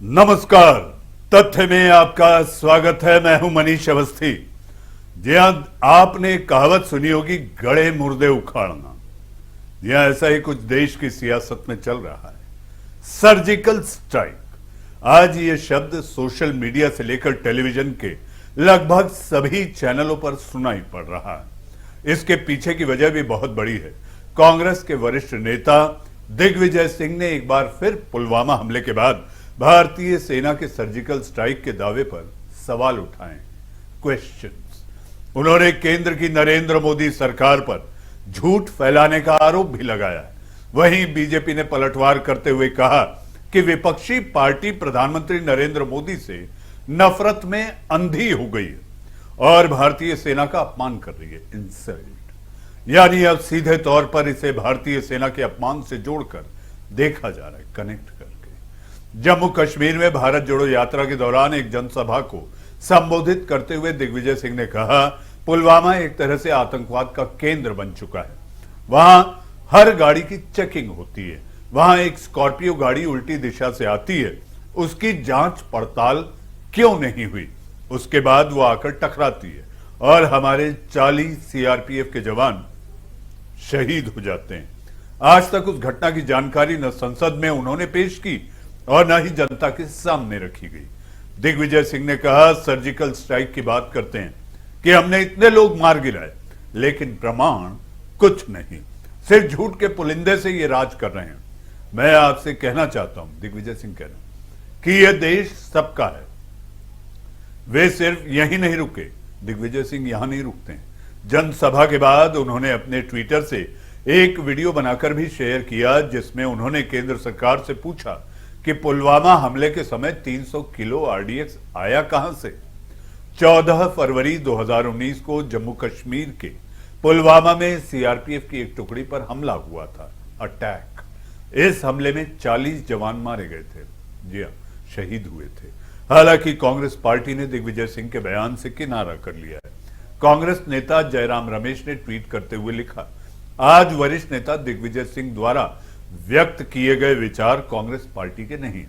नमस्कार। तथ्य में आपका स्वागत है। मैं हूं मनीष अवस्थी। जी हां, आपने कहावत सुनी होगी, गड़े मुर्दे उखाड़ना। जी हां, ऐसा ही कुछ देश की सियासत में चल रहा है। सर्जिकल स्ट्राइक, आज ये शब्द सोशल मीडिया से लेकर टेलीविजन के लगभग सभी चैनलों पर सुनाई पड़ रहा है। इसके पीछे की वजह भी बहुत बड़ी है। कांग्रेस के वरिष्ठ नेता दिग्विजय सिंह ने एक बार फिर पुलवामा हमले के बाद भारतीय सेना के सर्जिकल स्ट्राइक के दावे पर सवाल उठाए, क्वेश्चंस। उन्होंने केंद्र की नरेंद्र मोदी सरकार पर झूठ फैलाने का आरोप भी लगाया। वहीं बीजेपी ने पलटवार करते हुए कहा कि विपक्षी पार्टी प्रधानमंत्री नरेंद्र मोदी से नफरत में अंधी हो गई है और भारतीय सेना का अपमान कर रही है, इंसल्ट। यानी अब सीधे तौर पर इसे भारतीय सेना के अपमान से जोड़कर देखा जा रहा है, कनेक्ट करके। जम्मू कश्मीर में भारत जोड़ो यात्रा के दौरान एक जनसभा को संबोधित करते हुए दिग्विजय सिंह ने कहा, पुलवामा एक तरह से आतंकवाद का केंद्र बन चुका है। वहां हर गाड़ी की चेकिंग होती है। वहां एक स्कॉर्पियो गाड़ी उल्टी दिशा से आती है, उसकी जांच पड़ताल क्यों नहीं हुई? उसके बाद वो आकर टकराती है और हमारे 40 सीआरपीएफ के जवान शहीद हो जाते हैं। आज तक उस घटना की जानकारी न संसद में उन्होंने पेश की और न ही जनता के सामने रखी गई। दिग्विजय सिंह ने कहा, सर्जिकल स्ट्राइक की बात करते हैं कि हमने इतने लोग मार गिराए, लेकिन प्रमाण कुछ नहीं, सिर्फ झूठ के पुलिंदे से ये राज कर रहे हैं। मैं आपसे कहना चाहता हूं, दिग्विजय सिंह कह रहे हैं कि यह देश सबका है। वे सिर्फ यहीं नहीं रुके, दिग्विजय सिंह यहां नहीं रुकते हैं। जनसभा के बाद उन्होंने अपने ट्विटर से एक वीडियो बनाकर भी शेयर किया, जिसमें उन्होंने केंद्र सरकार से पूछा कि पुलवामा हमले के समय 300 किलो आरडीएक्स आया कहां से? 14 फरवरी 2019 को जम्मू कश्मीर के पुलवामा में सीआरपीएफ की एक टुकड़ी पर हमला हुआ था, अटैक। इस हमले में 40 जवान मारे गए थे, जी हां, शहीद हुए थे। हालांकि कांग्रेस पार्टी ने दिग्विजय सिंह के बयान से किनारा कर लिया है। कांग्रेस नेता जयराम रमेश ने ट्वीट करते हुए लिखा, आज वरिष्ठ नेता दिग्विजय सिंह द्वारा व्यक्त किए गए विचार कांग्रेस पार्टी के नहीं।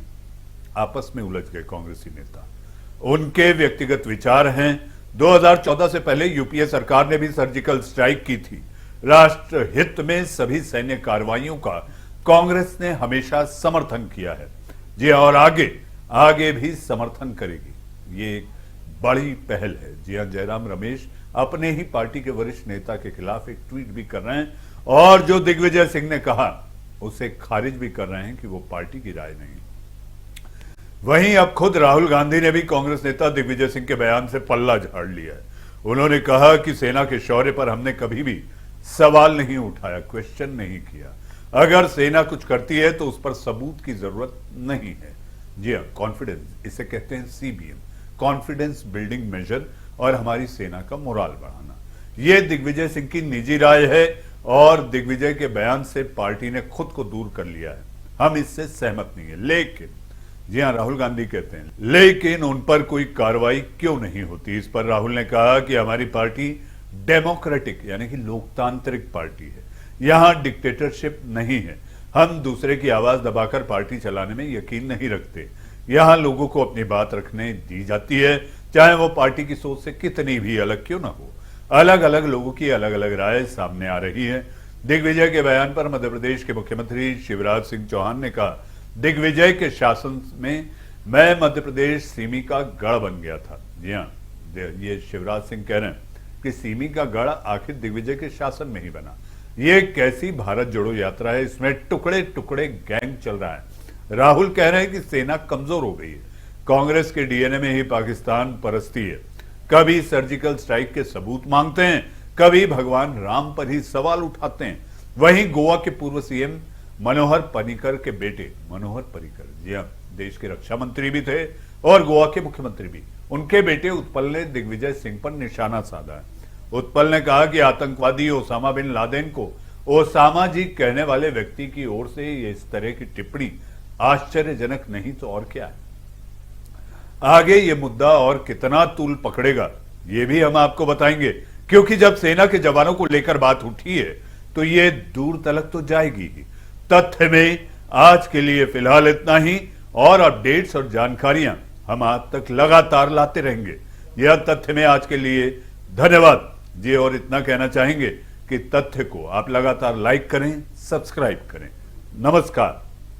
आपस में उलझ गए कांग्रेसी नेता, उनके व्यक्तिगत विचार हैं। 2014 से पहले यूपीए सरकार ने भी सर्जिकल स्ट्राइक की थी। राष्ट्र हित में सभी सैन्य कार्रवाइयों का कांग्रेस ने हमेशा समर्थन किया है, जी और आगे भी समर्थन करेगी। ये एक बड़ी पहल है। जी हां, जयराम रमेश अपने ही पार्टी के वरिष्ठ नेता के खिलाफ एक ट्वीट भी कर रहे हैं और जो दिग्विजय सिंह ने कहा उसे खारिज भी कर रहे हैं कि वो पार्टी की राय नहीं। वहीं अब खुद राहुल गांधी ने भी कांग्रेस नेता दिग्विजय सिंह के बयान से पल्ला झाड़ लिया है। उन्होंने कहा कि सेना के शौर्य पर हमने कभी भी सवाल नहीं उठाया, क्वेश्चन नहीं किया। अगर सेना कुछ करती है तो उस पर सबूत की जरूरत नहीं है। जी हां, कॉन्फिडेंस, इसे कहते हैं सीबीएम, कॉन्फिडेंस बिल्डिंग मेजर, और हमारी सेना का मोराल बढ़ाना। यह दिग्विजय सिंह की निजी राय है और दिग्विजय के बयान से पार्टी ने खुद को दूर कर लिया है। हम इससे सहमत नहीं है। लेकिन, जी हां, राहुल गांधी कहते हैं, लेकिन उन पर कोई कार्रवाई क्यों नहीं होती? इस पर राहुल ने कहा कि हमारी पार्टी डेमोक्रेटिक यानी कि लोकतांत्रिक पार्टी है, यहां डिक्टेटरशिप नहीं है। हम दूसरे की आवाज दबाकर पार्टी चलाने में यकीन नहीं रखते। यहां लोगों को अपनी बात रखने दी जाती है, चाहे वो पार्टी की सोच से कितनी भी अलग क्यों ना हो। अलग अलग लोगों की अलग अलग राय सामने आ रही है। दिग्विजय के बयान पर मध्य प्रदेश के मुख्यमंत्री शिवराज सिंह चौहान ने कहा, दिग्विजय के शासन में मैं मध्य प्रदेश सिमी का गढ़ बन गया था। जी हाँ, ये शिवराज सिंह कह रहे हैं कि सिमी का गढ़ आखिर दिग्विजय के शासन में ही बना। ये कैसी भारत जोड़ो यात्रा है, इसमें टुकड़े टुकड़े गैंग चल रहा है। राहुल कह रहे हैं कि सेना कमजोर हो गई है। कांग्रेस के डीएनए में ही पाकिस्तान परस्ती है। कभी सर्जिकल स्ट्राइक के सबूत मांगते हैं, कभी भगवान राम पर ही सवाल उठाते हैं। वहीं गोवा के पूर्व सीएम मनोहर पर्रिकर के बेटे, मनोहर पर्रिकर, जी हां, देश के रक्षा मंत्री भी थे और गोवा के मुख्यमंत्री भी, उनके बेटे उत्पल ने दिग्विजय सिंह पर निशाना साधा है। उत्पल ने कहा कि आतंकवादी ओसामा बिन लादेन को ओसामा जी कहने वाले व्यक्ति की ओर से इस तरह की टिप्पणी आश्चर्यजनक नहीं तो और क्या है। आगे ये मुद्दा और कितना तूल पकड़ेगा ये भी हम आपको बताएंगे, क्योंकि जब सेना के जवानों को लेकर बात उठी है तो ये दूर तलक तो जाएगी ही। तथ्य में आज के लिए फिलहाल इतना ही और अपडेट्स और जानकारियां हम आप तक लगातार लाते रहेंगे। यह तथ्य में आज के लिए धन्यवाद जी। और इतना कहना चाहेंगे कि तथ्य को आप लगातार लाइक करें, सब्सक्राइब करें। नमस्कार।